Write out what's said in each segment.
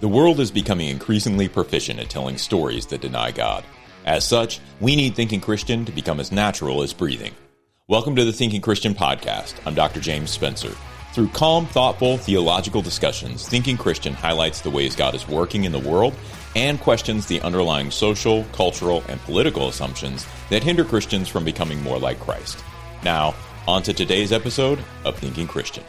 The world is becoming increasingly proficient at telling stories that deny God. As such, we need Thinking Christian to become as natural as breathing. Welcome to the Thinking Christian podcast. I'm Dr. James Spencer. Through calm, thoughtful, theological discussions, Thinking Christian highlights the ways God is working in the world and questions the underlying social, cultural, and political assumptions that hinder Christians from becoming more like Christ. Now, on to today's episode of Thinking Christian.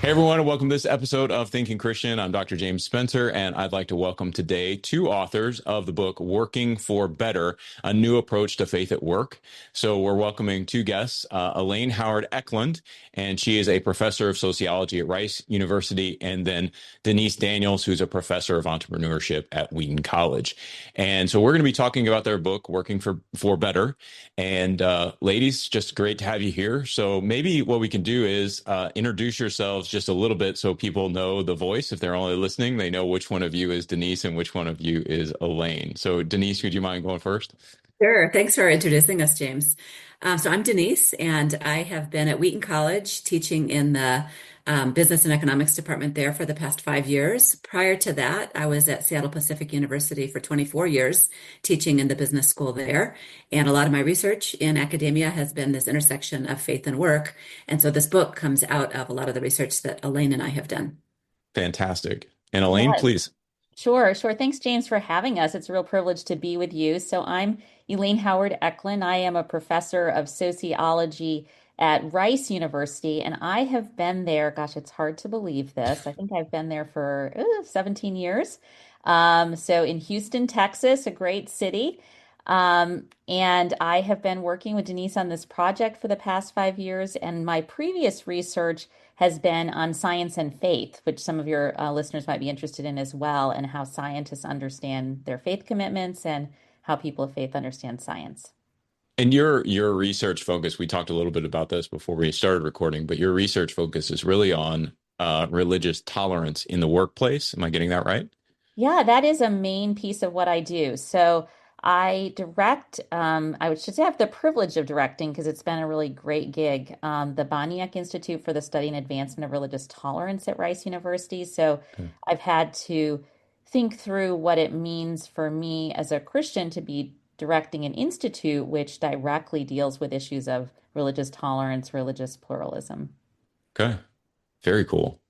Hey everyone, and welcome to this episode of Thinking Christian. I'm Dr. James Spencer, and I'd like to welcome today two authors of the book Working for Better, A New Approach to Faith at Work. So we're welcoming two guests, Elaine Howard Ecklund, and she is a professor of sociology at Rice University, and then Denise Daniels, who's a professor of entrepreneurship at Wheaton College. And so we're going to be talking about their book, Working for Better. And ladies, just great to have you here. So maybe what we can do is introduce yourselves just a little bit so people know the voice. If they're only listening, they know which one of you is Denise and which one of you is Elaine. So Denise, would you mind going first? Sure. Thanks for introducing us, James. So I'm Denise, and I have been at Wheaton College teaching in the business and economics department there for the past 5 years. Prior to that, I was at Seattle Pacific University for 24 years teaching in the business school there. And a lot of my research in academia has been this intersection of faith and work. And so this book comes out of a lot of the research that Elaine and I have done. Fantastic. And Elaine, Yes, please. sure. Thanks, James, for having us. It's a real privilege to be with you. So I'm Elaine Howard Ecklund. I am a professor of sociology at Rice University, and I have been there, gosh, it's hard to believe this. I think I've been there for 17 years. So in Houston, Texas, a great city. And I have been working with Denise on this project for the past 5 years, and my previous research has been on science and faith, which some of your listeners might be interested in as well, and how scientists understand their faith commitments and how people of faith understand science. And your research focus, we talked a little bit about this before we started recording, but your research focus is really on religious tolerance in the workplace. Am I getting that right? Yeah, that is a main piece of what I do. So I direct, I should say I have the privilege of directing because it's been a really great gig, the Boniek Institute for the Study and Advancement of Religious Tolerance at Rice University. So Okay. I've had to think through what it means for me as a Christian to be directing an institute which directly deals with issues of religious tolerance, religious pluralism. Okay. Very cool.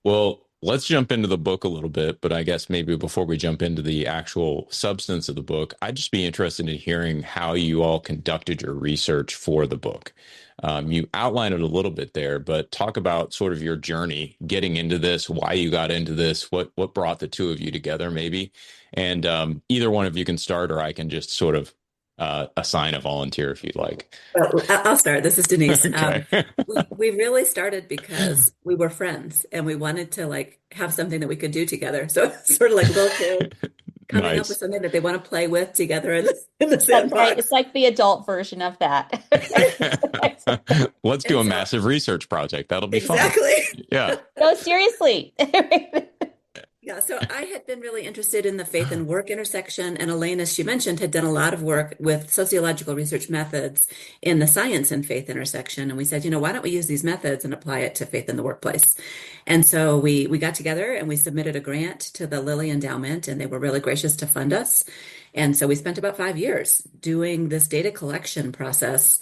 Well, let's jump into the book a little bit, but I guess maybe before we jump into the actual substance of the book, I'd just be interested in hearing how you all conducted your research for the book. You outlined it a little bit there, but talk about sort of your journey getting into this, why you got into this, what brought the two of you together, maybe. And either one of you can start, or I can just sort of assign a volunteer if you'd like. Well, I'll start. This is Denise. Okay. We really started because we were friends and we wanted to have something that we could do together. So it's sort of like little kids coming up with Nice. something that they want to play with together in the That's right. It's sandbox. like the adult version of that. Let's do And a so, massive research project. That'll be fun. exactly. Yeah. No, seriously. Yeah, so I had been really interested in the faith and work intersection, and Elaine, as she mentioned, had done a lot of work with sociological research methods in the science and faith intersection. And we said, why don't we use these methods and apply it to faith in the workplace? And so we got together and we submitted a grant to the Lilly Endowment, and they were really gracious to fund us. And so we spent about 5 years doing this data collection process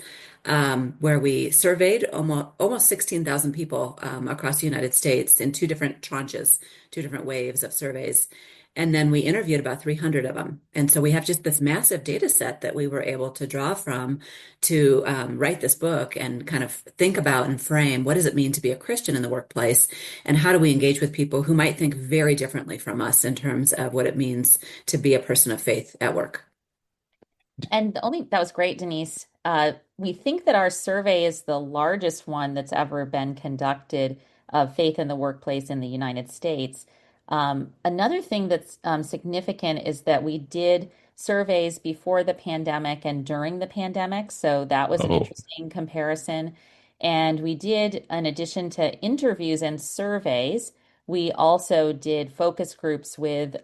where we surveyed almost 16,000 people across the United States in two different tranches, two different waves of surveys. And then we interviewed about 300 of them. And so we have just this massive data set that we were able to draw from to write this book and kind of think about and frame what does it mean to be a Christian in the workplace, and how do we engage with people who might think very differently from us in terms of what it means to be a person of faith at work. And that was great, Denise. We think that our survey is the largest one that's ever been conducted of faith in the workplace in the United States. Another thing that's significant is that we did surveys before the pandemic and during the pandemic. So that was an Oh, interesting comparison. And we did, in addition to interviews and surveys, we also did focus groups with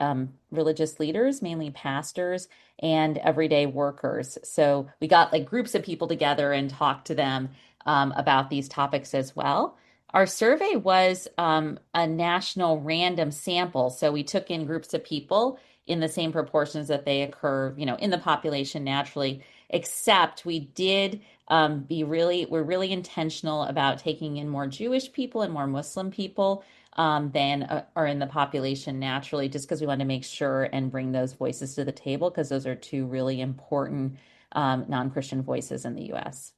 religious leaders, mainly pastors and everyday workers. So we got like groups of people together and talked to them about these topics as well. Our survey was a national random sample. So we took in groups of people in the same proportions that they occur, in the population naturally, except we did we're really intentional about taking in more Jewish people and more Muslim people than are in the population naturally, just because we want to make sure and bring those voices to the table, because those are two really important non-Christian voices in the US.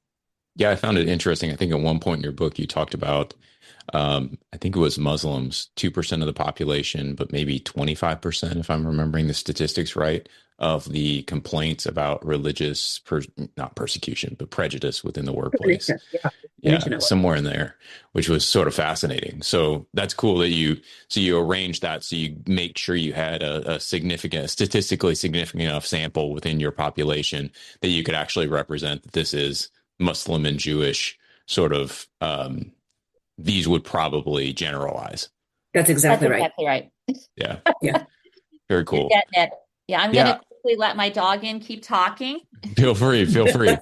Yeah, I found it interesting. I think at one point in your book, you talked about, I think it was Muslims, 2% of the population, but maybe 25%, if I'm remembering the statistics right, of the complaints about not persecution, but prejudice within the workplace. Yeah, I Yeah, mentioned it. somewhere in there, which was sort of fascinating. So that's cool that you arranged that so you make sure you had a statistically significant enough sample within your population that you could actually represent that this is Muslim and Jewish sort of, these would probably generalize. That's That's exactly right. exactly right. Yeah, Yeah. very You're cool. getting it. Yeah, I'm going to Yeah, quickly let my dog in, keep talking. feel free, feel free.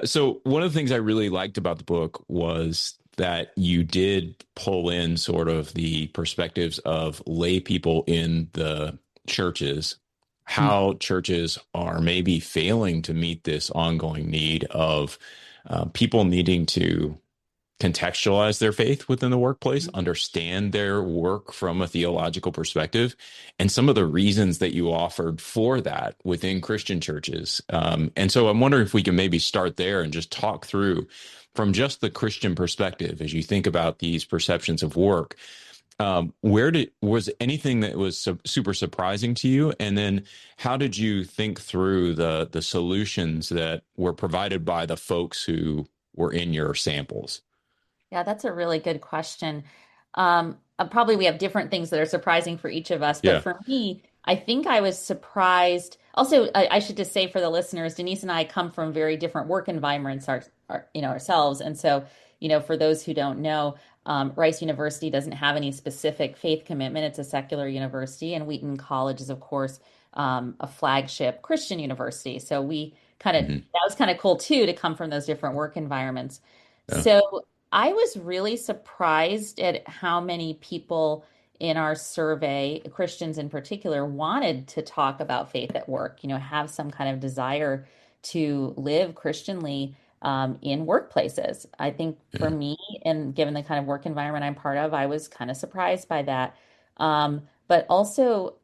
So one of the things I really liked about the book was that you did pull in sort of the perspectives of lay people in the churches, how churches are maybe failing to meet this ongoing need of people needing to contextualize their faith within the workplace, understand their work from a theological perspective, and some of the reasons that you offered for that within Christian churches. And so I'm wondering if we can maybe start there and just talk through from just the Christian perspective as you think about these perceptions of work. Was anything that was super surprising to you? And then how did you think through the solutions that were provided by the folks who were in your samples? Yeah, that's a really good question. Probably we have different things that are surprising for each of us, but Yeah. for me, I think I was surprised. Also, I should just say for the listeners, Denise and I come from very different work environments ourselves. And so, for those who don't know, Rice University doesn't have any specific faith commitment. It's a secular university, and Wheaton College is, of course, a flagship Christian university. So Hmm. that was kind of cool too to come from those different work environments. Yeah. So I was really surprised at how many people in our survey, Christians in particular, wanted to talk about faith at work, have some kind of desire to live Christianly in workplaces. I think for Yeah. me, and given the kind of work environment I'm part of, I was kind of surprised by that. But also,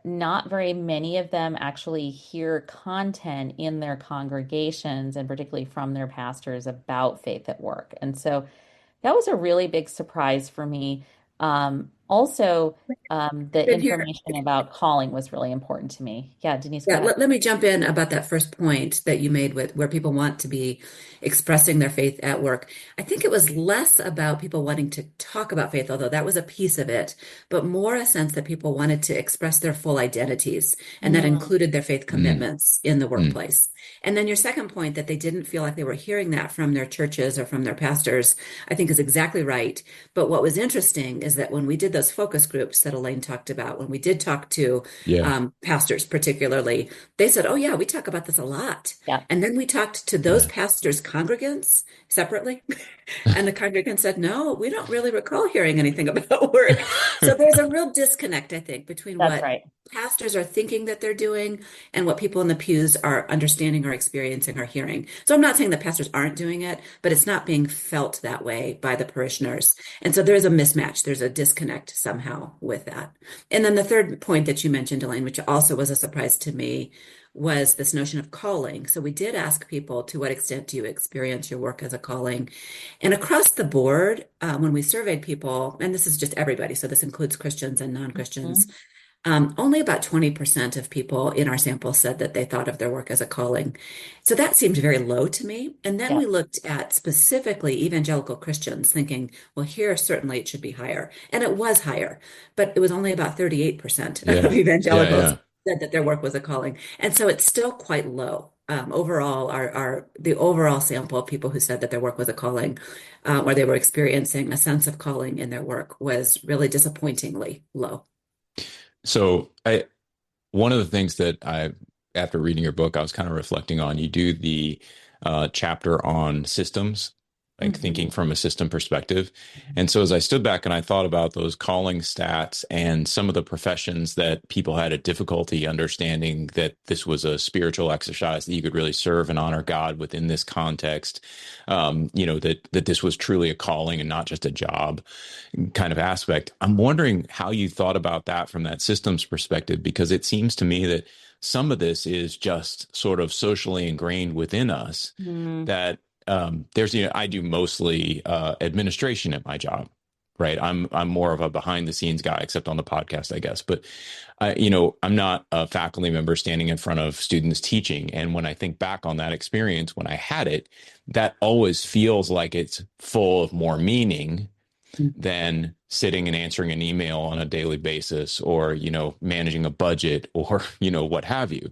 not very many of them actually hear content in their congregations and particularly from their pastors about faith at work. And so that was a really big surprise for me. Also, the Been here. information about calling was really important to me. Yeah, Denise, go Yeah, ahead. let me jump in about that first point that you made with where people want to be expressing their faith at work. I think it was less about people wanting to talk about faith, although that was a piece of it, but more a sense that people wanted to express their full identities, and that Mm, included their faith Mm, commitments in the mm. workplace. And then your second point that they didn't feel like they were hearing that from their churches or from their pastors, I think is exactly right. But what was interesting is that when we did those focus groups that Elaine talked about, when we did talk to Yeah. pastors particularly, they said, "Oh yeah, we talk about this a lot." yeah, And then we talked to those Yeah. pastors' congregants separately, and the congregants said, "No, we don't really recall hearing anything about work." So there's a real disconnect, I think, between that's what right. pastors are thinking that they're doing and what people in the pews are understanding or experiencing or hearing. So I'm not saying that pastors aren't doing it, but it's not being felt that way by the parishioners. And so there's a mismatch. There's a disconnect somehow with that. And then the third point that you mentioned, Elaine, which also was a surprise to me, was this notion of calling. So we did ask people, to what extent do you experience your work as a calling? And across the board, when we surveyed people, and this is just everybody, so this includes Christians and non-Christians, Mhm. only about 20% of people in our sample said that they thought of their work as a calling. So that seemed very low to me. And then Yeah. we looked at specifically evangelical Christians, thinking, well, here certainly it should be higher. And it was higher, but it was only about 38% of Yeah. Yeah. evangelicals Yeah. said that their work was a calling. And so it's still quite low. Overall, the overall sample of people who said that their work was a calling, or they were experiencing a sense of calling in their work, was really disappointingly low. So one of the things that after reading your book, I was kind of reflecting on, you do the chapter on systems like thinking from a system perspective. And so as I stood back and I thought about those calling stats and some of the professions that people had a difficulty understanding that this was a spiritual exercise, that you could really serve and honor God within this context, that this was truly a calling and not just a job kind of aspect. I'm wondering how you thought about that from that systems perspective, because it seems to me that some of this is just sort of socially ingrained within us that I do mostly administration at my job, right? I'm more of a behind the scenes guy, except on the podcast, I guess. But I'm not a faculty member standing in front of students teaching. And when I think back on that experience, when I had it, that always feels like it's full of more meaning than sitting and answering an email on a daily basis, or managing a budget, or what have you.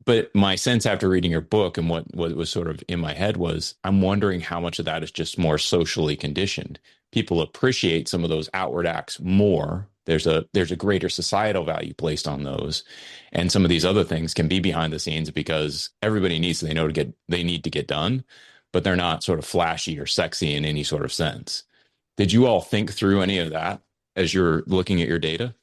But my sense after reading your book and what was sort of in my head was, I'm wondering how much of that is just more socially conditioned. People appreciate some of those outward acts more. There's a greater societal value placed on those. And some of these other things can be behind the scenes because everybody needs they need to get done, but they're not sort of flashy or sexy in any sort of sense. Did you all think through any of that as you're looking at your data?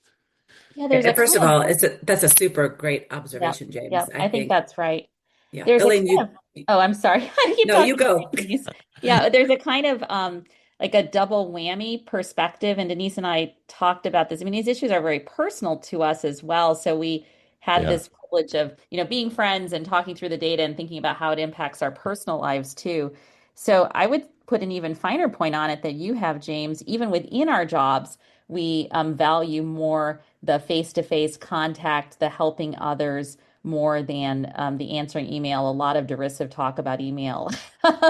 Yeah, there's a First of kind all, that's a super great yeah, observation, yeah, James. I think that's right. Yeah, There's a Elaine, kind of, oh, I'm sorry. I keep no, you talking about go. Denise. Yeah, there's a kind of like a double whammy perspective. And Denise and I talked about this. I mean, these issues are very personal to us as well. So we had Yeah. this privilege of, being friends and talking through the data and thinking about how it impacts our personal lives too. So I would put an even finer point on it that you have, James. Even within our jobs, we value more the face-to-face contact, the helping others more than the answering email. A lot of derisive talk about email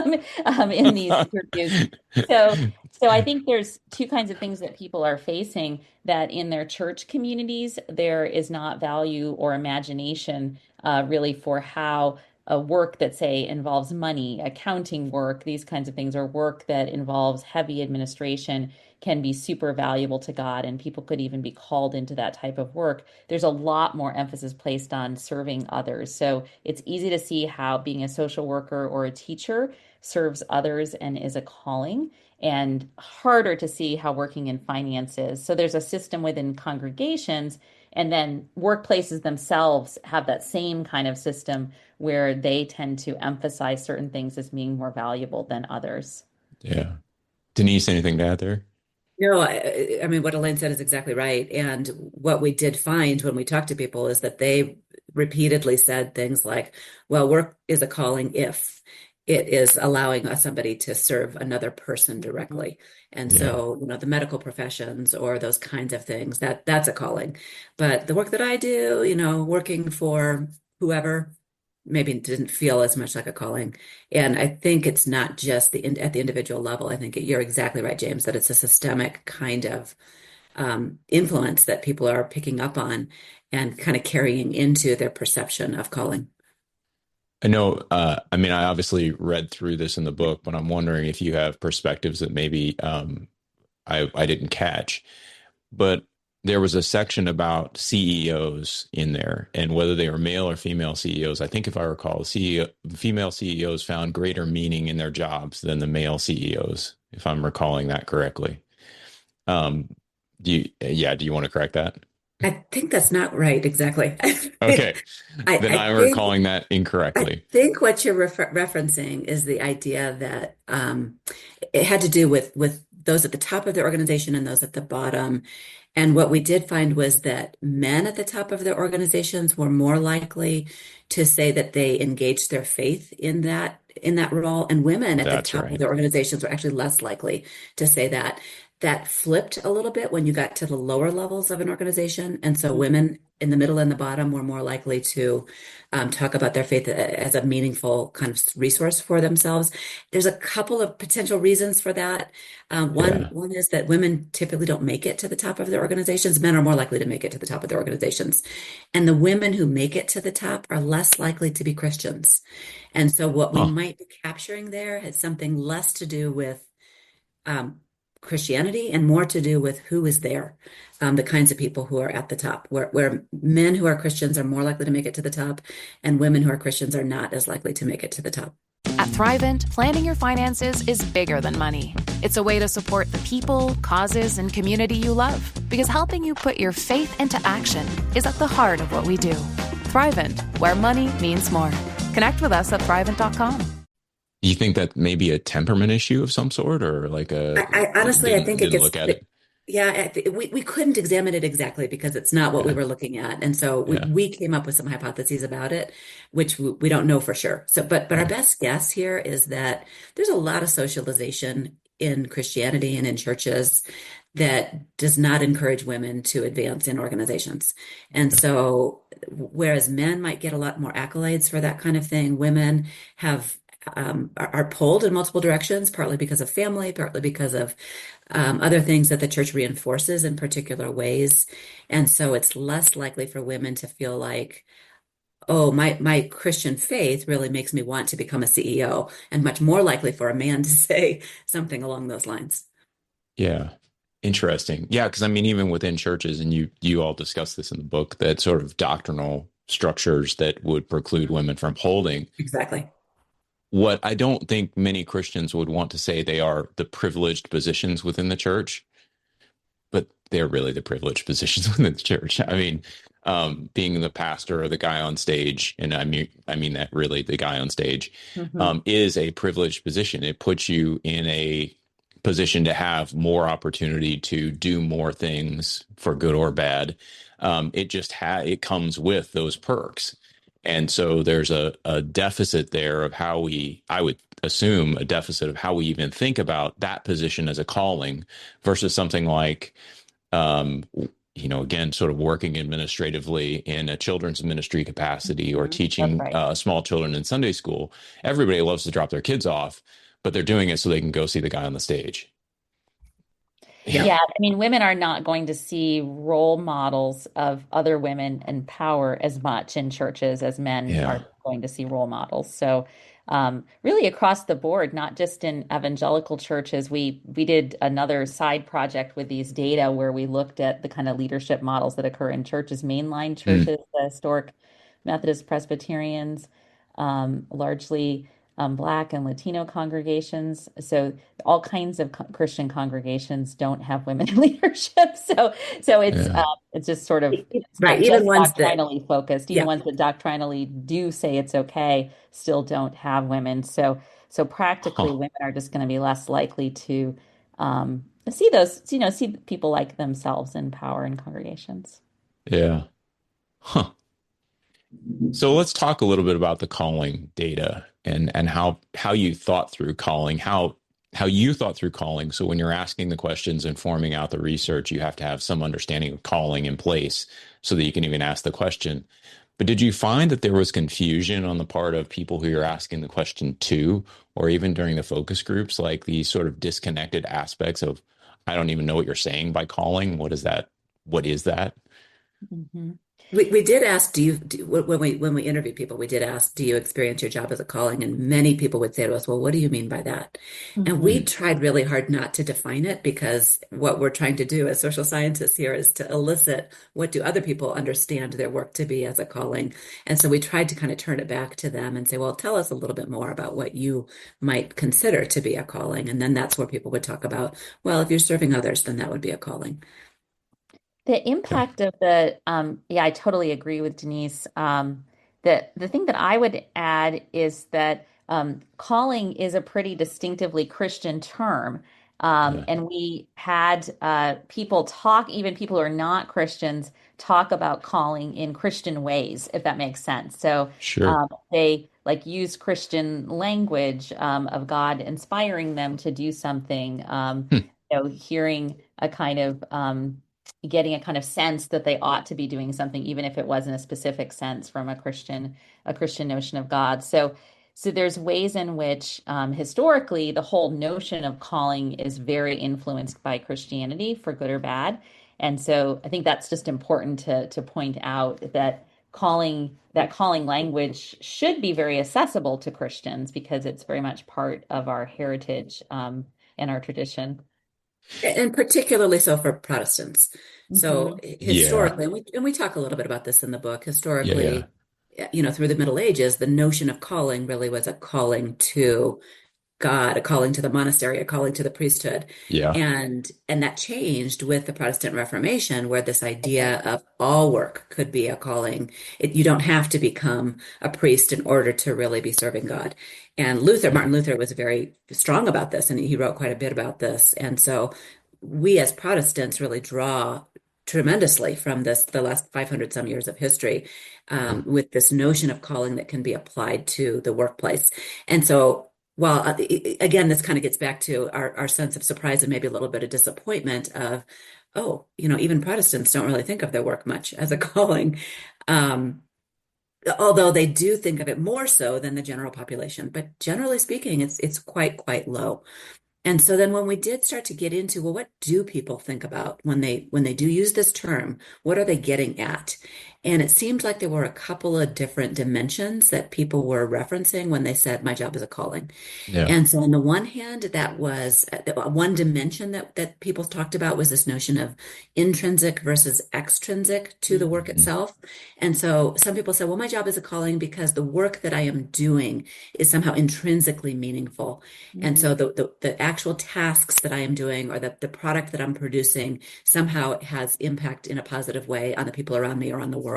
in these interviews. So I think there's two kinds of things that people are facing, that in their church communities, there is not value or imagination really for how a work that, say, involves money, accounting work, these kinds of things, or work that involves heavy administration can be super valuable to God, and people could even be called into that type of work. There's a lot more emphasis placed on serving others. So it's easy to see how being a social worker or a teacher serves others and is a calling, and harder to see how working in finance is. So there's a system within congregations, and then workplaces themselves have that same kind of system where they tend to emphasize certain things as being more valuable than others. Yeah. Denise, anything to add there? No, I mean, what Elaine said is exactly right. And what we did find when we talked to people is that they repeatedly said things like, well, work is a calling if it is allowing somebody to serve another person directly. And Yeah. so, the medical professions or those kinds of things, that's a calling. But the work that I do, working for whoever, maybe didn't feel as much like a calling. And I think it's not just at the individual level. I think you're exactly right, James, that it's a systemic kind of influence that people are picking up on and kind of carrying into their perception of calling. I know, I mean, I obviously read through this in the book, but I'm wondering if you have perspectives that maybe I didn't catch. But there was a section about CEOs in there, and whether they were male or female CEOs. I think if I recall, female CEOs found greater meaning in their jobs than the male CEOs, if I'm recalling that correctly. Um, do you want to correct that? I think that's not right exactly. Okay, I, then I I'm think recalling that I incorrectly. think what you're referencing is the idea that it had to do with those at the top of the organization and those at the bottom. And what we did find was that men at the top of their organizations were more likely to say that they engaged their faith in that role, and women at the That's top of right. their organizations were actually less likely to say that. That flipped a little bit when you got to the lower levels of an organization, and so women in the middle and the bottom were more likely to talk about their faith as a meaningful kind of resource for themselves. There's a couple of potential reasons for that. One Yeah. one is that women typically don't make it to the top of their organizations. Men are more likely to make it to the top of their organizations. And the women who make it to the top are less likely to be Christians. And so what we Huh. might be capturing there has something less to do with um, Christianity and more to do with who is there, the kinds of people who are at the top, where men who are Christians are more likely to make it to the top, and women who are Christians are not as likely to make it to the top. At Thrivent, planning your finances is bigger than money. It's a way to support the people, causes, and community you love. Because helping you put your faith into action is at the heart of what we do. Thrivent, where money means more. Connect with us at thrivent.com. Do you think that may be a temperament issue of some sort, or like I honestly, I think it didn't gets, look at it? yeah, we couldn't examine it exactly because it's not what we Yeah, were looking at. And so yeah, we came up with some hypotheses about it, which we don't know for sure. So, but our yeah, best guess here is that there's a lot of socialization in Christianity and in churches that does not encourage women to advance in organizations. And yeah, so, whereas men might get a lot more accolades for that kind of thing, women have are pulled in multiple directions, partly because of family, partly because of other things that the church reinforces in particular ways. And so it's less likely for women to feel like, oh, my Christian faith really makes me want to become a CEO, and much more likely for a man to say something along those lines. yeah. Interesting. Yeah, because I mean, even within churches, and you all discuss this in the book, that sort of doctrinal structures that would preclude women from holding Exactly. what I don't think many Christians would want to say they are the privileged positions within the church, but they're really the privileged positions within the church. I mean, being the pastor or the guy on stage, and I mean that really, the guy on stage, Hmm. is a privileged position. It puts you in a position to have more opportunity to do more things for good or bad. It comes with those perks. And so there's a deficit there of I would assume a deficit of how we even think about that position as a calling versus something like, um, again, sort of working administratively in a children's ministry capacity or That's teaching right. small children in Sunday school. Everybody loves to drop their kids off, but they're doing it so they can go see the guy on the stage. Yeah. Yep. Yeah, I mean, women are not going to see role models of other women in power as much in churches as men Yeah. are going to see role models. So, really across the board, not just in evangelical churches, we did another side project with these data where we looked at the kind of leadership models that occur in churches, mainline Mm, churches, the historic Methodist Presbyterians, largely Black and Latino congregations. So all kinds of Christian congregations don't have women in leadership. So yeah. it's just sort of it's Right. not just Even ones that, doctrinally focused. Even yeah. ones that doctrinally do say it's okay still don't have women. So practically, Huh. women are just going to be less likely to see those, see people like themselves in power in congregations. Yeah. Huh. So let's talk a little bit about the calling data and how you thought through calling, how you thought through calling. So when you're asking the questions and forming out the research, you have to have some understanding of calling in place so that you can even ask the question. But did you find that there was confusion on the part of people who you're asking the question to, or even during the focus groups, like these sort of disconnected aspects of, I don't even know what you're saying by calling. What is that? What is that? Mhm. We did ask, when we interviewed people, we did ask, do you experience your job as a calling? And many people would say to us, well, what do you mean by that? And we Mhm. Mm, tried really hard not to define it because what we're trying to do as social scientists here is to elicit what do other people understand their work to be as a calling. And so we tried to kind of turn it back to them and say, well, tell us a little bit more about what you might consider to be a calling. And then that's where people would talk about, well, if you're serving others, then that would be a calling. The okay. impact of yeah, I totally agree with Denise. The thing that I would add is that calling is a pretty distinctively Christian term. Yeah. And we had people talk, even people who are not Christians, talk about calling in Christian ways, if that makes sense. So Sure. they like use Christian language of God inspiring them to do something, Hmm. hearing a kind of getting a kind of sense that they ought to be doing something, even if it wasn't a specific sense from a Christian notion of God. So there's ways in which historically the whole notion of calling is very influenced by Christianity for good or bad. And so I think that's just important to point out that calling language should be very accessible to Christians because it's very much part of our heritage and our tradition. And particularly so for Protestants. So Hmm. Yeah. historically, and we talk a little bit about this in the book, Yeah. Yeah. historically, through the Middle Ages, the notion of calling really was a calling to God, a calling to the monastery, a calling to the priesthood. Yeah. And that changed with the Protestant Reformation, where this idea of all work could be a calling. You don't have to become a priest in order to really be serving God. And Martin Luther was very strong about this, and he wrote quite a bit about this. And so we as Protestants really draw tremendously from the last 500 some years of history, with this notion of calling that can be applied to the workplace. And so well, again, this kind of gets back to our sense of surprise and maybe a little bit of disappointment of, oh, even Protestants don't really think of their work much as a calling, although they do think of it more so than the general population. But generally speaking, it's quite low. And so then when we did start to get into, well, what do people think about when they do use this term? What are they getting at? And it seemed like there were a couple of different dimensions that people were referencing when they said, my job is a calling. Yeah. And so on the one hand, that was one dimension that people talked about was this notion of intrinsic versus extrinsic to the work itself. And so some people said, well, my job is a calling because the work that I am doing is somehow intrinsically meaningful. And so the actual tasks that I am doing, or the product that I'm producing, somehow has impact in a positive way on the people around me or on the world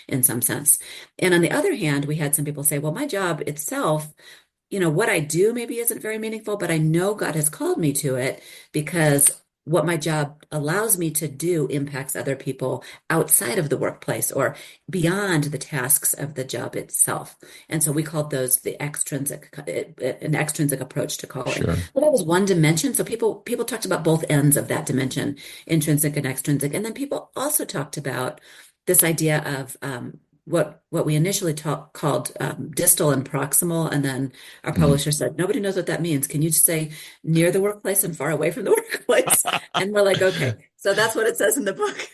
in some sense. And on the other hand, we had some people say, well, my job itself, what I do maybe isn't very meaningful, but I know God has called me to it because what my job allows me to do impacts other people outside of the workplace or beyond the tasks of the job itself. And so we called those an extrinsic approach to calling. Sure. Well, that was one dimension. So people talked about both ends of that dimension, intrinsic and extrinsic. And then people also talked about this idea of what we initially called distal and proximal, and then our publisher said, nobody knows what that means. Can you just say near the workplace and far away from the workplace? And we're like, okay, so that's what it says in the book,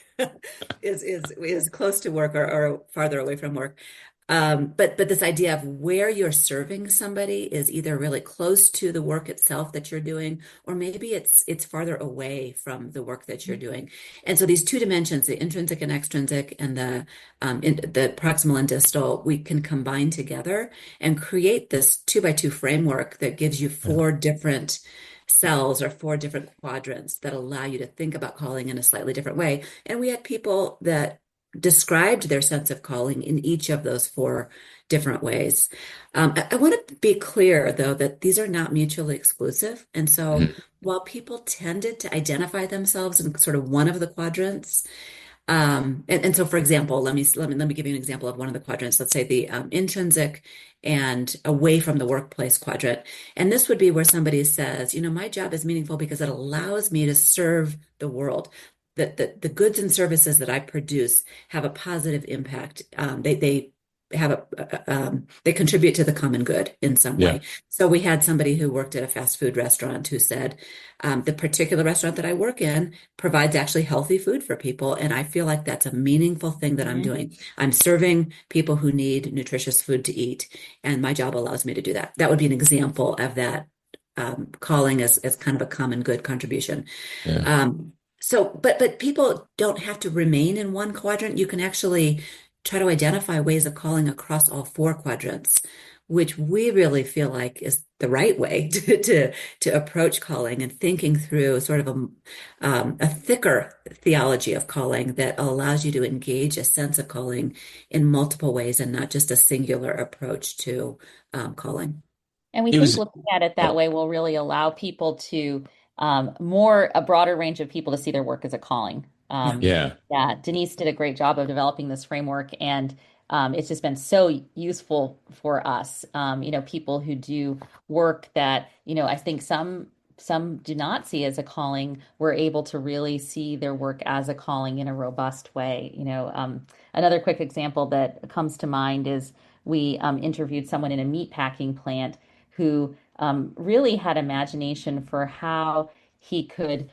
is close to work or farther away from work. But this idea of where you're serving somebody is either really close to the work itself that you're doing, or maybe it's farther away from the work that you're doing. And so these two dimensions, the intrinsic and extrinsic, and the proximal and distal, we can combine together and create this 2x2 framework that gives you four different cells or four different quadrants that allow you to think about calling in a slightly different way. And we had people that described their sense of calling in each of those four different ways. I want to be clear, though, that these are not mutually exclusive. And so while people tended to identify themselves in sort of one of the quadrants, and so, for example, let me give you an example of one of the quadrants. Let's say the intrinsic and away from the workplace quadrant. And this would be where somebody says, my job is meaningful because it allows me to serve the world. The goods and services that I produce have a positive impact. They contribute to the common good in some way. So we had somebody who worked at a fast food restaurant who said, the particular restaurant that I work in provides actually healthy food for people. And I feel like that's a meaningful thing that I'm doing. I'm serving people who need nutritious food to eat. And my job allows me to do that. That would be an example of that calling as kind of a common good contribution. But people don't have to remain in one quadrant. You can actually try to identify ways of calling across all four quadrants, which we really feel like is the right way to approach calling, and thinking through sort of a thicker theology of calling that allows you to engage a sense of calling in multiple ways and not just a singular approach to calling. And we think looking at it that way will really allow people to a broader range of people to see their work as a calling. Denise did a great job of developing this framework, and it's just been so useful for us. People who do work that, I think some do not see as a calling, were able to really see their work as a calling in a robust way. Another quick example that comes to mind is we interviewed someone in a meat packing plant who really had imagination for how he could,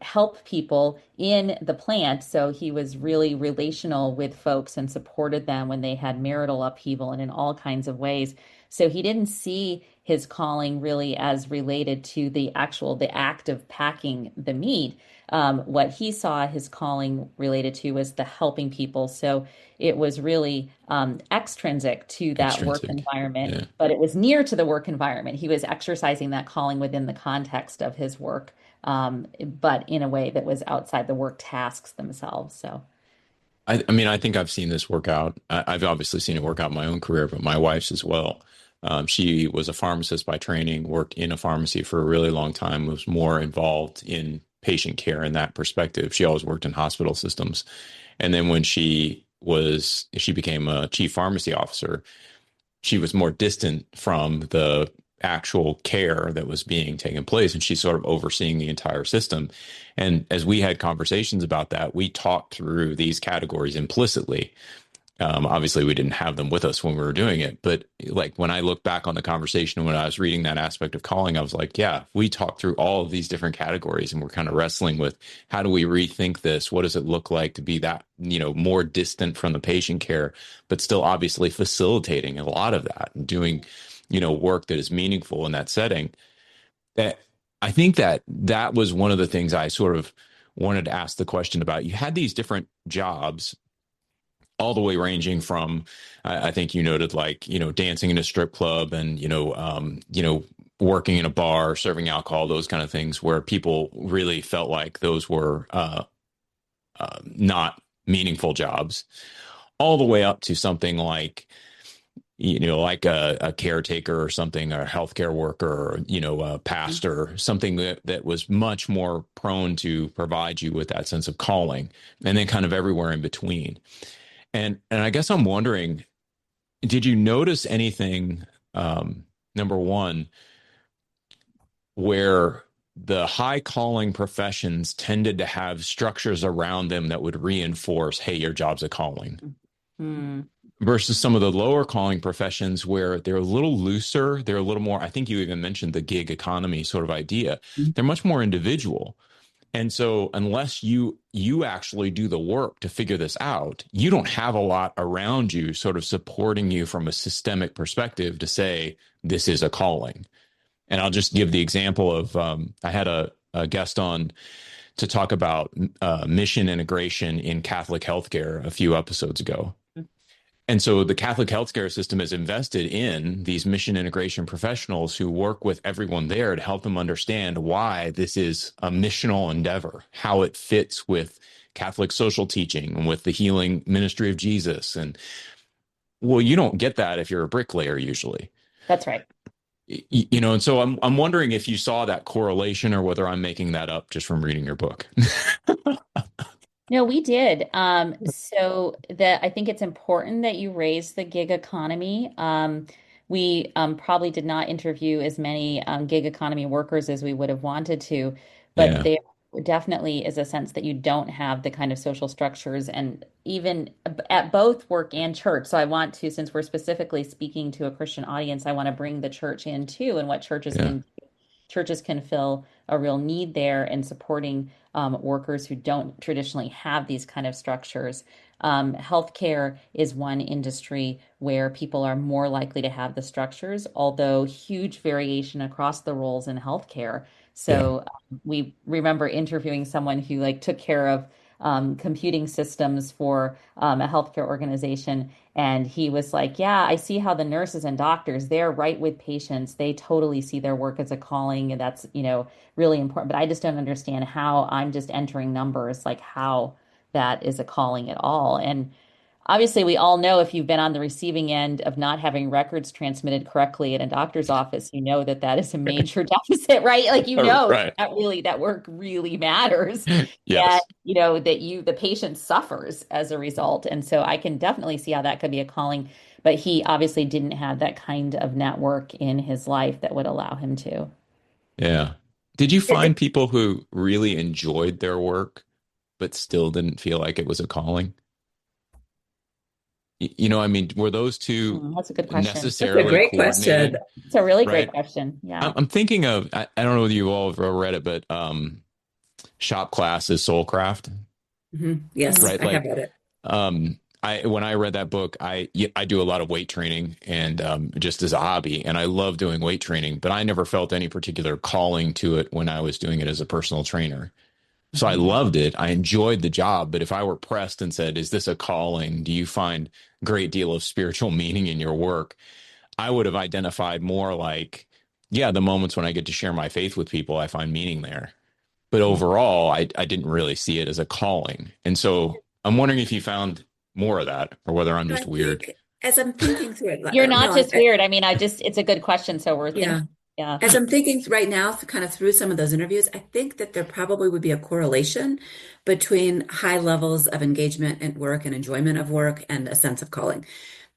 help people in the plant. So he was really relational with folks and supported them when they had marital upheaval and in all kinds of ways. So he didn't see his calling really as related to the act of packing the meat. What he saw his calling related to was the helping people. So it was really extrinsic to that work Extrinsic. environment, Yeah. but it was near to the work environment. He was exercising that calling within the context of his work, but in a way that was outside the work tasks themselves. So. I mean, I think I've seen this work out. I've obviously seen it work out in my own career, but my wife's as well. She was a pharmacist by training, worked in a pharmacy for a really long time, was more involved in patient care in that perspective. She always worked in hospital systems. And then when she became a chief pharmacy officer, she was more distant from the actual care that was being taken place, and she's sort of overseeing the entire system. And as we had conversations about that, we talked through these categories implicitly. Obviously, we didn't have them with us when we were doing it, but like when I look back on the conversation when I was reading that aspect of calling, I was like, yeah, we talked through all of these different categories, and we're kind of wrestling with how do we rethink this? What does it look like to be that, more distant from the patient care, but still obviously facilitating a lot of that and doing, work that is meaningful in that setting? That I think that was one of the things I sort of wanted to ask the question about. You had these different jobs all the way ranging from, I think you noted, like, dancing in a strip club and, working in a bar, serving alcohol, those kind of things where people really felt like those were not meaningful jobs, all the way up to something like, like a caretaker or something, or a healthcare worker, or, a pastor, something that was much more prone to provide you with that sense of calling, and then kind of everywhere in between. And I guess I'm wondering, did you notice anything, number one, where the high calling professions tended to have structures around them that would reinforce, hey, your job's a calling, versus some of the lower calling professions where they're a little looser, they're a little more, I think you even mentioned the gig economy sort of idea. They're much more individual. And so unless you actually do the work to figure this out, you don't have a lot around you sort of supporting you from a systemic perspective to say, this is a calling. And I'll just give the example of, I had a guest on to talk about mission integration in Catholic healthcare a few episodes ago. And so the Catholic healthcare system is invested in these mission integration professionals who work with everyone there to help them understand why this is a missional endeavor, how it fits with Catholic social teaching and with the healing ministry of Jesus. And well, you don't get that if you're a bricklayer usually. That's right. And so I'm wondering if you saw that correlation or whether I'm making that up just from reading your book. No, we did. So I think it's important that you raise the gig economy. We probably did not interview as many gig economy workers as we would have wanted to, but there definitely is a sense that you don't have the kind of social structures, and even at both work and church. So I want to, since we're specifically speaking to a Christian audience, I want to bring the church in too, and what churches can do. Churches can fill a real need there in supporting workers who don't traditionally have these kind of structures. Healthcare is one industry where people are more likely to have the structures, although huge variation across the roles in healthcare. So we remember interviewing someone who took care of computing systems for a healthcare organization. And he was like, yeah, I see how the nurses and doctors, they're right with patients. They totally see their work as a calling. And that's, really important. But I just don't understand how I'm just entering numbers, like how that is a calling at all. And obviously, we all know if you've been on the receiving end of not having records transmitted correctly in a doctor's office, that is a major deficit, right? Right. That work really matters. Yes. And, the patient suffers as a result. And so I can definitely see how that could be a calling, but he obviously didn't have that kind of network in his life that would allow him to. Yeah. Did you find people who really enjoyed their work, but still didn't feel like it was a calling? Were those two That's a good question. necessarily That's a great coordinated? question. It's a really Right? great question. Yeah. I'm thinking of, I don't know whether you all have ever read it, but Shop Class is Soulcraft, Yes, right? I have read it. when I read that book, I do a lot of weight training and just as a hobby, and I love doing weight training, but I never felt any particular calling to it when I was doing it as a personal trainer. So I Mhm. loved it. I enjoyed the job, but if I were pressed and said, "Is this a calling? Do you find great deal of spiritual meaning in your work?" I would have identified more like, yeah, the moments when I get to share my faith with people, I find meaning there. But overall, I didn't really see it as a calling. And so I'm wondering if you found more of that or whether I'm So just I weird. think as I'm thinking through it, You're not no, just weird. I mean, it's a good question. So we're yeah. thinking, yeah. As I'm thinking right now, kind of through some of those interviews, I think that there probably would be a correlation between high levels of engagement at work and enjoyment of work and a sense of calling.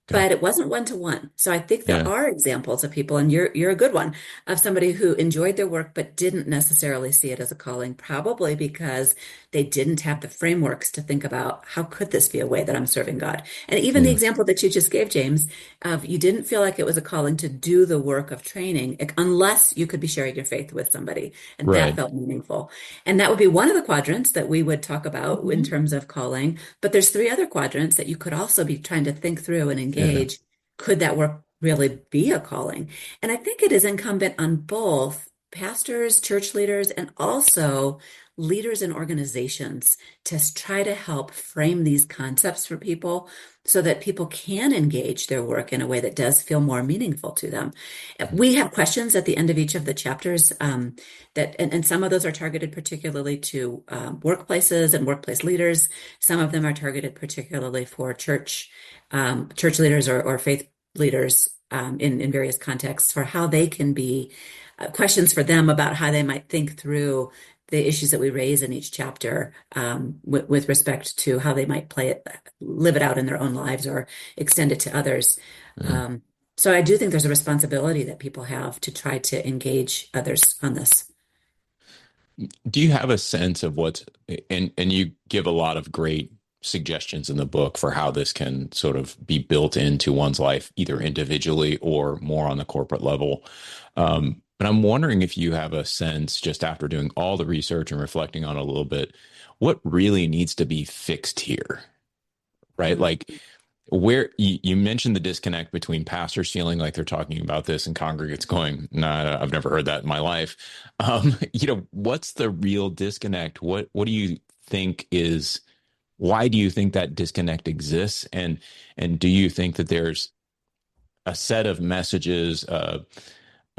Okay. But it wasn't one to one. So I think there Yeah. are examples of people, and you're a good one, of somebody who enjoyed their work but didn't necessarily see it as a calling, probably because they didn't have the frameworks to think about how could this be a way that I'm serving God. And even the Yeah. example that you just gave, James, of you didn't feel like it was a calling to do the work of training unless you could be sharing your faith with somebody, and that Right. felt meaningful. And that would be one of the quadrants that we would talk about in Mhm. terms of calling. But there's three other quadrants that you could also be trying to think through and Yeah. engage. Could that work really be a calling? And I think it is incumbent on both pastors, church leaders, and also leaders in organizations to try to help frame these concepts for people so that people can engage their work in a way that does feel more meaningful to them. We have questions at the end of each of the chapters and some of those are targeted particularly to workplaces and workplace leaders. Some of them are targeted particularly for church leaders or faith leaders in various contexts for how they can be questions for them about how they might think through the issues that we raise in each chapter with respect to how they might live it out in their own lives or extend it to others. Yeah. Um, so I do think there's a responsibility that people have to try to engage others on this. Do you have a sense of what's and you give a lot of great suggestions in the book for how this can sort of be built into one's life, either individually or more on the corporate level. But I'm wondering if you have a sense, just after doing all the research and reflecting on it a little bit, what really needs to be fixed here, right? Mm. Like where you mentioned the disconnect between pastors feeling like they're talking about this and congregants going, nah, I've never heard that in my life. What's the real disconnect? What do you think is, why do you think that disconnect exists? And do you think that there's a set of messages,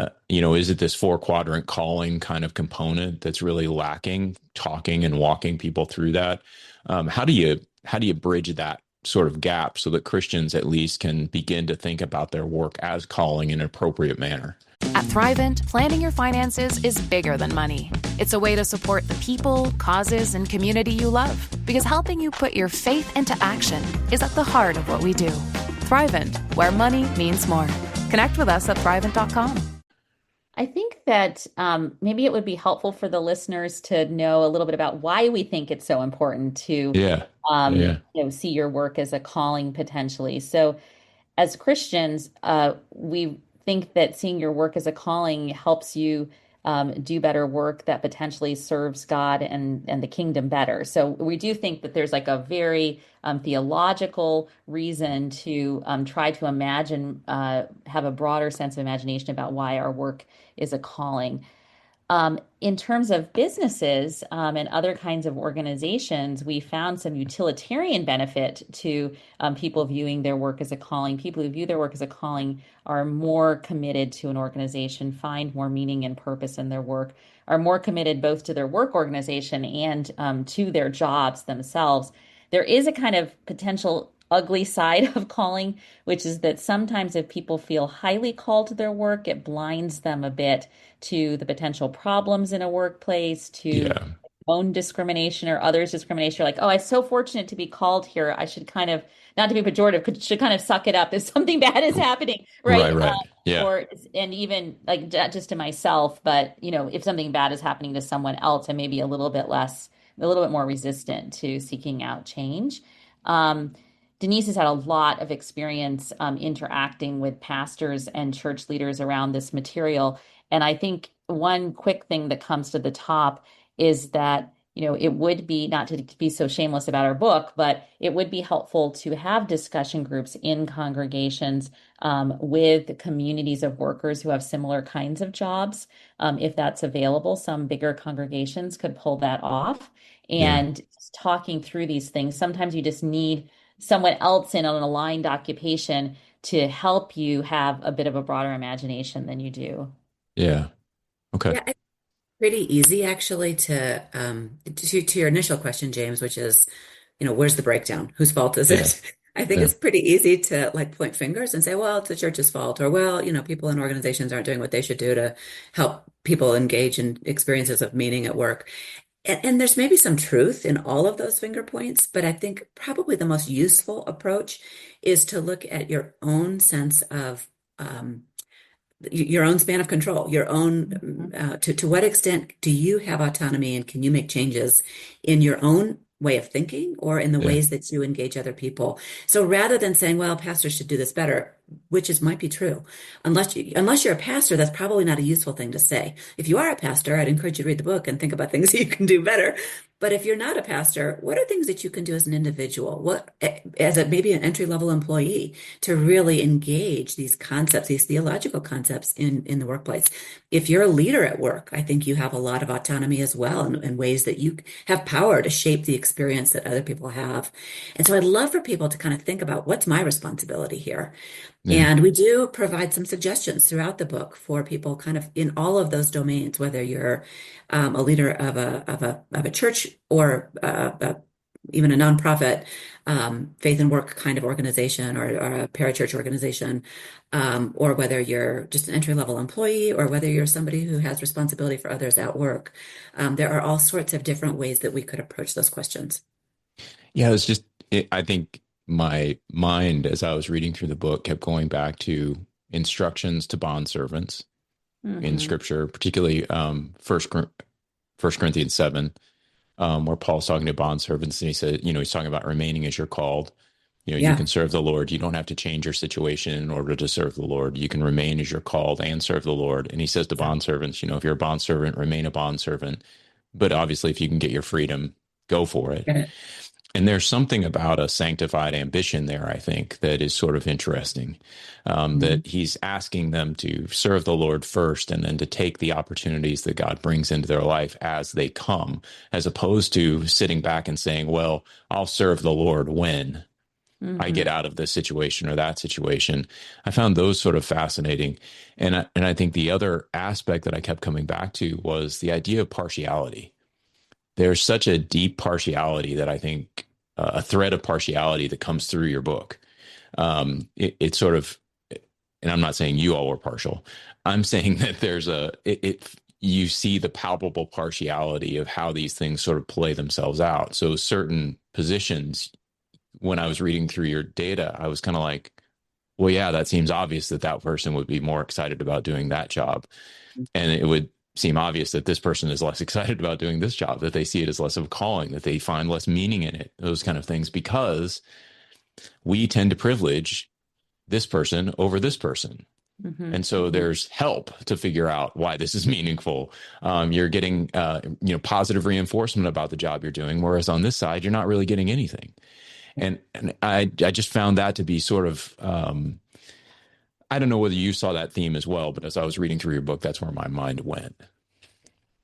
is it this four quadrant calling kind of component that's really lacking, talking and walking people through that? How do you bridge that sort of gap so that Christians at least can begin to think about their work as calling in an appropriate manner? At Thrivent, planning your finances is bigger than money. It's a way to support the people, causes, and community you love. Because helping you put your faith into action is at the heart of what we do. Thrivent, where money means more. Connect with us at thrivent.com. I think that maybe it would be helpful for the listeners to know a little bit about why we think it's so important to Yeah. Yeah. see your work as a calling potentially. So as Christians, we think that seeing your work as a calling helps you do better work that potentially serves God and the kingdom better. So we do think that there's like a very theological reason to try to imagine, have a broader sense of imagination about why our work is a calling. In terms of businesses and other kinds of organizations, we found some utilitarian benefit to people viewing their work as a calling. People who view their work as a calling are more committed to an organization, find more meaning and purpose in their work, are more committed both to their work organization and to their jobs themselves. There is a kind of potential ugly side of calling, which is that sometimes if people feel highly called to their work, it blinds them a bit to the potential problems in a workplace, to Yeah. own discrimination or others' discrimination. You're like, oh, I'm so fortunate to be called here. I should kind of, not to be pejorative, should kind of suck it up if something bad is happening, Right. right? Right. Yeah. And even like just to myself, but if something bad is happening to someone else, I may be a little bit more resistant to seeking out change. Denise has had a lot of experience interacting with pastors and church leaders around this material. And I think one quick thing that comes to the top is that, it would be, not to be so shameless about our book, but it would be helpful to have discussion groups in congregations with communities of workers who have similar kinds of jobs, if that's available. Some bigger congregations could pull that off. Yeah. And just talking through these things, sometimes you just need someone else in an aligned occupation to help you have a bit of a broader imagination than you do. Yeah. Okay. Yeah, it's pretty easy actually to your initial question, James, which is, where's the breakdown? Whose fault is Yeah. it? I think Yeah. it's pretty easy to like point fingers and say, well, it's the church's fault, or well, people in organizations aren't doing what they should do to help people engage in experiences of meaning at work. And there's maybe some truth in all of those finger points, but I think probably the most useful approach is to look at your own sense of your own span of control, your own to what extent do you have autonomy and can you make changes in your own way of thinking or in the Yeah. ways that you engage other people? So rather than saying, well, pastors should do this better, which is might be true, unless you're a pastor, that's probably not a useful thing to say. If you are a pastor, I'd encourage you to read the book and think about things that you can do better. But if you're not a pastor, what are things that you can do as an individual? What, as maybe an entry-level employee, to really engage these concepts, these theological concepts in the workplace? If you're a leader at work, I think you have a lot of autonomy as well in ways that you have power to shape the experience that other people have. And so I'd love for people to kind of think about what's my responsibility here. Yeah. And we do provide some suggestions throughout the book for people kind of in all of those domains, whether you're a leader of a church or even a nonprofit faith and work kind of organization or a parachurch organization, or whether you're just an entry-level employee or whether you're somebody who has responsibility for others at work. There are all sorts of different ways that we could approach those questions. Yeah. I think my mind, as I was reading through the book, kept going back to instructions to bond servants in Mhm. Scripture, particularly First Corinthians 7, where Paul's talking to bond servants, and he said, he's talking about remaining as you're called. You Yeah. can serve the Lord. You don't have to change your situation in order to serve the Lord. You can remain as you're called and serve the Lord. And he says to bond servants, if you're a bond servant, remain a bond servant. But obviously, if you can get your freedom, go for it. Yeah. And there's something about a sanctified ambition there, I think, that is sort of interesting, that he's asking them to serve the Lord first and then to take the opportunities that God brings into their life as they come, as opposed to sitting back and saying, well, I'll serve the Lord when I get out of this situation or that situation. I found those sort of fascinating. And I think the other aspect that I kept coming back to was the idea of partiality. There's such a deep partiality that I think a thread of partiality that comes through your book. It's sort of, and I'm not saying you all were partial. I'm saying that you see the palpable partiality of how these things sort of play themselves out. So certain positions, when I was reading through your data, I was kind of like, well, yeah, that seems obvious that that person would be more excited about doing that job. And it would seem obvious that this person is less excited about doing this job, that they see it as less of a calling, that they find less meaning in it, those kind of things, because we tend to privilege this person over this person. And so there's help to figure out why this is meaningful. You're getting, positive reinforcement about the job you're doing, whereas on this side, you're not really getting anything. And I just found that to be sort of, I don't know whether you saw that theme as well, but as I was reading through your book, that's where my mind went.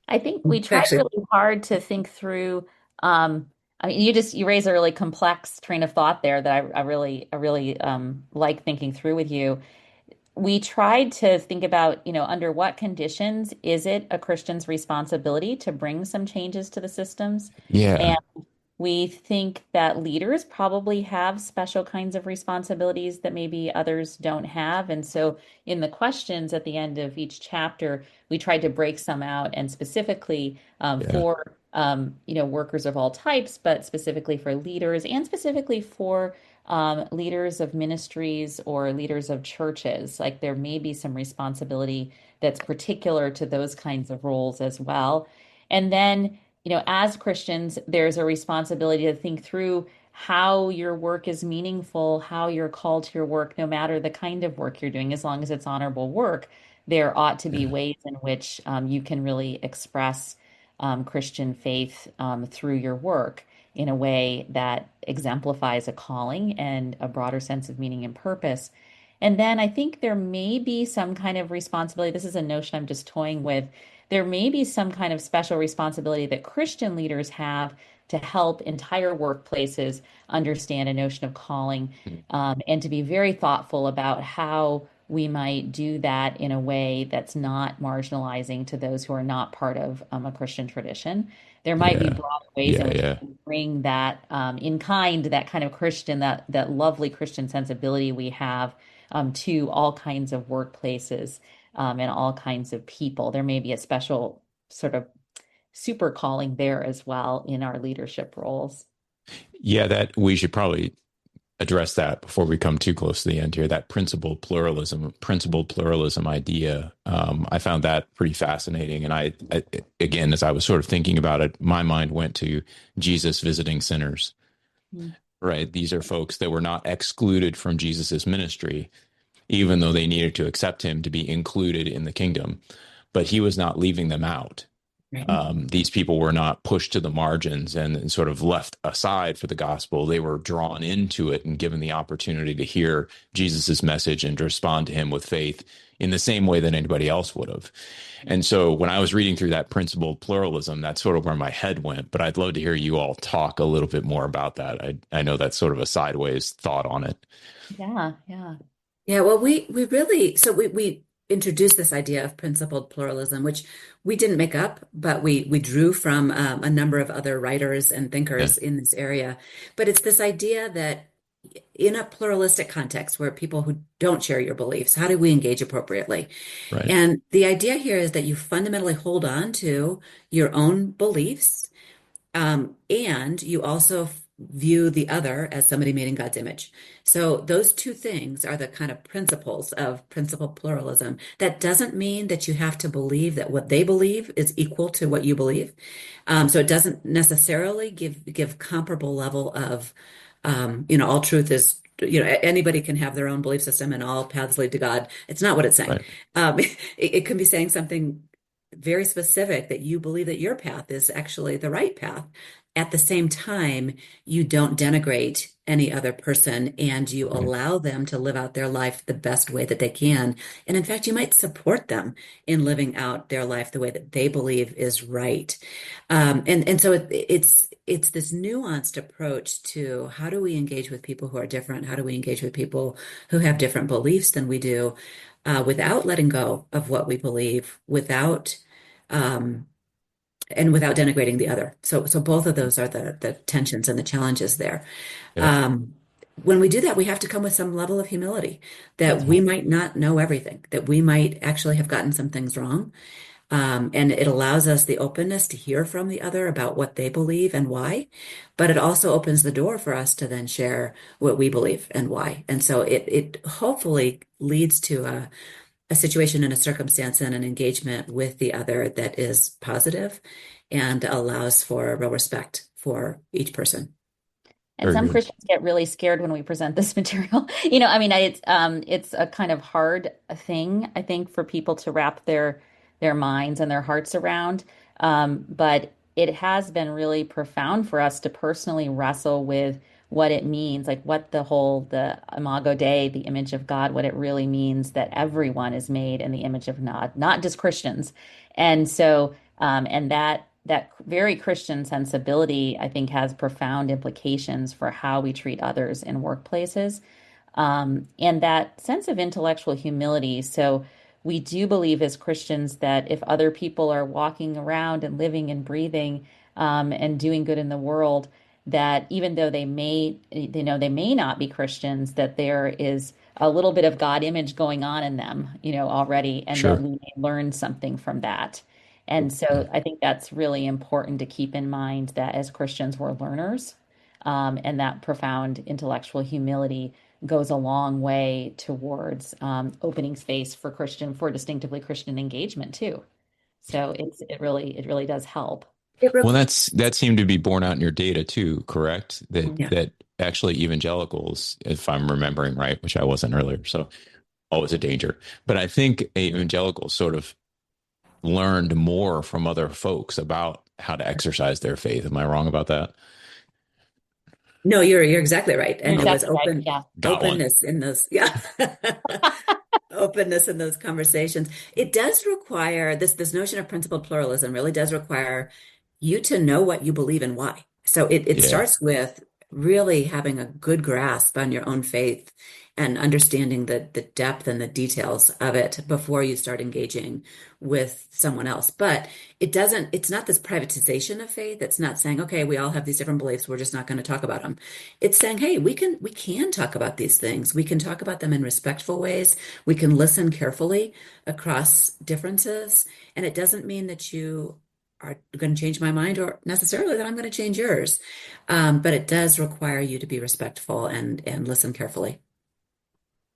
I think we tried Actually, really hard to think through. I mean, you raise a really complex train of thought there that I really like thinking through with you. We tried to think about, under what conditions is it a Christian's responsibility to bring some changes to the systems? Yeah. And we think that leaders probably have special kinds of responsibilities that maybe others don't have. And so in the questions at the end of each chapter, we tried to break some out and specifically Yeah. for workers of all types, but specifically for leaders and specifically for leaders of ministries or leaders of churches. Like there may be some responsibility that's particular to those kinds of roles as well. And then as Christians, there's a responsibility to think through how your work is meaningful, how you're called to your work, no matter the kind of work you're doing, as long as it's honorable work. There ought to be Yeah. ways in which you can really express Christian faith through your work in a way that exemplifies a calling and a broader sense of meaning and purpose. And then I think there may be some kind of responsibility. This is a notion I'm just toying with. There may be some kind of special responsibility that Christian leaders have to help entire workplaces understand a notion of calling, and to be very thoughtful about how we might do that in a way that's not marginalizing to those who are not part of a Christian tradition. There might be Yeah. broad ways in Yeah. which we Yeah. can bring that in kind, that kind of Christian, that lovely Christian sensibility we have to all kinds of workplaces and all kinds of people. There may be a special sort of super calling there as well in our leadership roles. Yeah, that we should probably address that before we come too close to the end here. That principled pluralism idea. I found that pretty fascinating. And I, again, as I was sort of thinking about it, my mind went to Jesus visiting sinners, right? These are folks that were not excluded from Jesus's ministry, even though they needed to accept him to be included in the kingdom, but he was not leaving them out. These people were not pushed to the margins and sort of left aside for the gospel. They were drawn into it and given the opportunity to hear Jesus's message and to respond to him with faith in the same way that anybody else would have. And so when I was reading through that principled pluralism, that's sort of where my head went. But I'd love to hear you all talk a little bit more about that. I know that's sort of a sideways thought on it. Yeah, yeah. Yeah, well, we really, so we introduced this idea of principled pluralism, which we didn't make up, but we drew from a number of other writers and Yeah. thinkers in this area. But it's this idea that in a pluralistic context where people who don't share your beliefs, how do we engage appropriately? Right. And the idea here is that you fundamentally hold on to your own beliefs, and you also view the other as somebody made in God's image. So those two things are the kind of principles of principled pluralism. That doesn't mean that you have to believe that what they believe is equal to what you believe. So it doesn't necessarily give comparable level of, all truth is, anybody can have their own belief system and all paths lead to God. It's not what it's saying. Right. It can be saying something very specific, that you believe that your path is actually the right path. At the same time, you don't denigrate any other person and you Right. allow them to live out their life the best way that they can. And in fact, you might support them in living out their life the way that they believe is right. And so it's this nuanced approach to how do we engage with people who are different? How do we engage with people who have different beliefs than we do, without letting go of what we believe, um, without denigrating the other. So both of those are the tensions and the challenges there. Yeah. When we do that, we have to come with some level of humility that we might not know everything, that we might actually have gotten some things wrong. And it allows us the openness to hear from the other about what they believe and why, but it also opens the door for us to then share what we believe and why. And so it hopefully leads to a situation and a circumstance and an engagement with the other that is positive and allows for real respect for each person. And Very some good. Christians get really scared when we present this material. I mean, it's a kind of hard thing, I think, for people to wrap their minds and their hearts around. But it has been really profound for us to personally wrestle with what it means, like what the Imago Dei, the image of God, what it really means that everyone is made in the image of God, not just Christians. And so, and that very Christian sensibility, I think, has profound implications for how we treat others in workplaces. And that sense of intellectual humility. So we do believe as Christians that if other people are walking around and living and breathing, and doing good in the world, that even though they may not be Christians, that there is a little bit of God image going on in them, already, and that Sure. we may learn something from that. And so I think that's really important to keep in mind, that as Christians, we're learners, and that profound intellectual humility goes a long way towards opening space for distinctively Christian engagement too. So it really does help. Well, that seemed to be borne out in your data too, correct? Yeah. That actually evangelicals, if I'm remembering right, which I wasn't earlier, so always a danger. But I think evangelicals sort of learned more from other folks about how to exercise their faith. Am I wrong about that? No, you're exactly right. You're And it was exactly right. Yeah. Got one. openness in those, yeah. Openness in those conversations. It does require this notion of principled pluralism really does require you to know what you believe and why. So it Yeah. starts with really having a good grasp on your own faith and understanding the depth and the details of it before you start engaging with someone else. But it's not this privatization of faith. It's not saying, okay, we all have these different beliefs. We're just not going to talk about them. It's saying, hey, we can talk about these things. We can talk about them in respectful ways. We can listen carefully across differences. And it doesn't mean that you are going to change my mind or necessarily that I'm going to change yours. But it does require you to be respectful and listen carefully.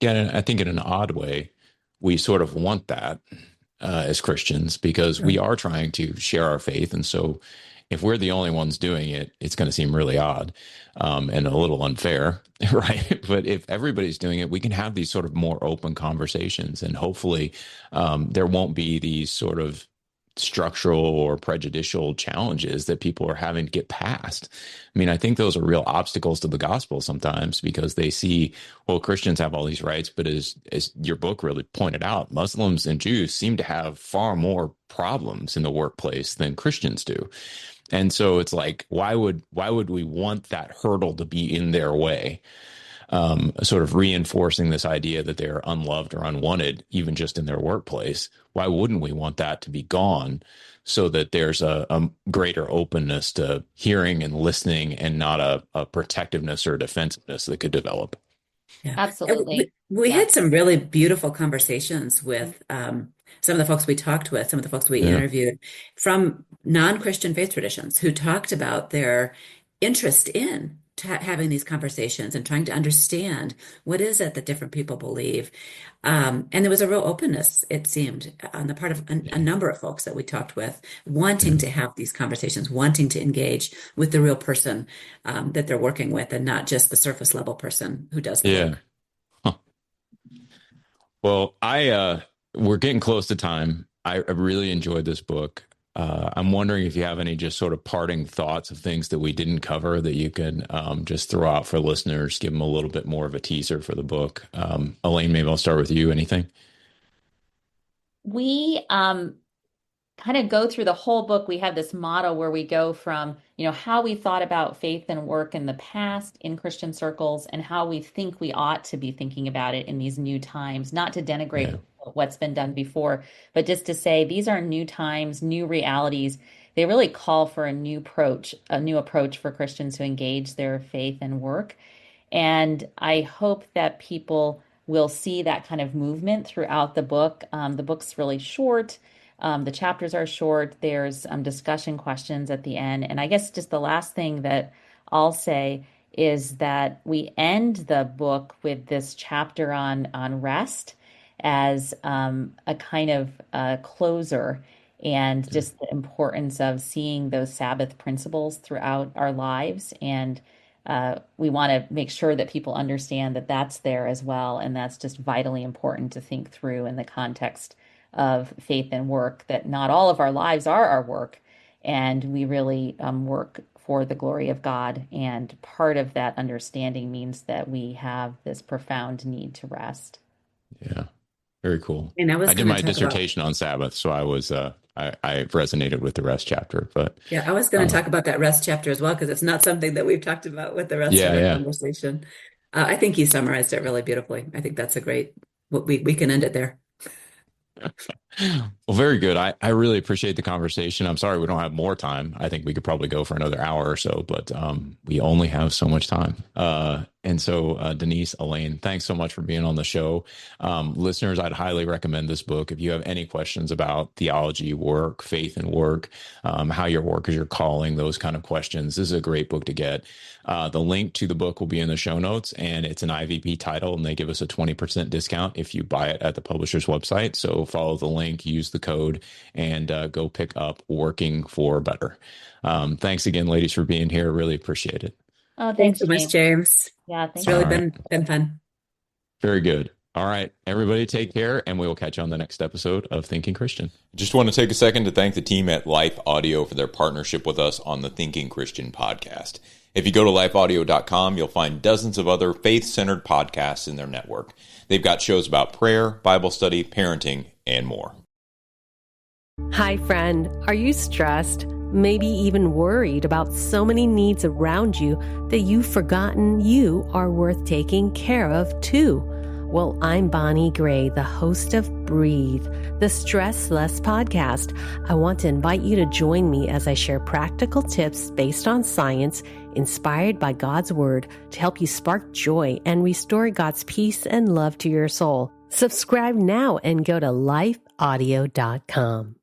Yeah, and I think in an odd way, we sort of want that as Christians because we are trying to share our faith. And so if we're the only ones doing it, it's going to seem really odd and a little unfair, right? But if everybody's doing it, we can have these sort of more open conversations. And hopefully there won't be these sort of structural or prejudicial challenges that people are having to get past. I mean, I think those are real obstacles to the gospel sometimes because they see, well, Christians have all these rights, but as your book really pointed out, Muslims and Jews seem to have far more problems in the workplace than Christians do. And so it's like, why would we want that hurdle to be in their way? Sort of reinforcing this idea that they're unloved or unwanted, even just in their workplace. Why wouldn't we want that to be gone so that there's a greater openness to hearing and listening and not a protectiveness or defensiveness that could develop? Yeah. And Absolutely. we Yeah. had some really beautiful conversations with some of the folks we talked with, some of the folks we Yeah. interviewed from non-Christian faith traditions who talked about their interest in having these conversations and trying to understand what is it that different people believe. And there was a real openness, it seemed, on the part of a Yeah. number of folks that we talked with, Yeah. wanting to have these conversations, wanting to engage with the real person that they're working with and not just the surface level person who does the Yeah. work. Huh. Well, we're getting close to time. I really enjoyed this book. I'm wondering if you have any just sort of parting thoughts of things that we didn't cover that you can just throw out for listeners, give them a little bit more of a teaser for the book. Elaine, maybe I'll start with you. Anything? We kind of go through the whole book. We have this model where we go from, how we thought about faith and work in the past in Christian circles and how we think we ought to be thinking about it in these new times, not to Yeah. denigrate what's been done before, but just to say these are new times, new realities. They really call for a new approach for Christians to engage their faith and work. And I hope that people will see that kind of movement throughout the book. The book's really short. The chapters are short. There's discussion questions at the end. And I guess just the last thing that I'll say is that we end the book with this chapter on rest as a kind of closer and just the importance of seeing those Sabbath principles throughout our lives. And we want to make sure that people understand that that's there as well. And that's just vitally important to think through in the context of faith and work, that not all of our lives are our work. And we really work for the glory of God. And part of that understanding means that we have this profound need to rest. Yeah. Very cool. And I was I did going to my talk about, dissertation on Sabbath, so I resonated with the rest chapter. But yeah, I was going to talk about that rest chapter as well, because it's not something that we've talked about with the rest of yeah, our yeah. conversation. I think you summarized it really beautifully. I think that's we can end it there. Well, very good. I really appreciate the conversation. I'm sorry we don't have more time. I think we could probably go for another hour or so, but we only have so much time. And so, Denise, Elaine, thanks so much for being on the show. Listeners, I'd highly recommend this book. If you have any questions about theology, work, faith and work, how your work is your calling, those kind of questions, this is a great book to get. The link to the book will be in the show notes, and it's an IVP title, and they give us a 20% discount if you buy it at the publisher's website. So follow the link, use the code, and go pick up Working for Better. Thanks again, ladies, for being here. Really appreciate it. Oh, Thanks thanks, so much, James. James. Yeah, It's thanks. All really right. been fun. Very good. All right, everybody take care, and we will catch you on the next episode of Thinking Christian. Just want to take a second to thank the team at Life Audio for their partnership with us on the Thinking Christian podcast. If you go to lifeaudio.com, you'll find dozens of other faith-centered podcasts in their network. They've got shows about prayer, Bible study, parenting, and more. Hi, friend. Are you stressed? Maybe even worried about so many needs around you that you've forgotten you are worth taking care of too? Well, I'm Bonnie Gray, the host of Breathe, the Stress Less podcast. I want to invite you to join me as I share practical tips based on science, inspired by God's Word, to help you spark joy and restore God's peace and love to your soul. Subscribe now and go to lifeaudio.com.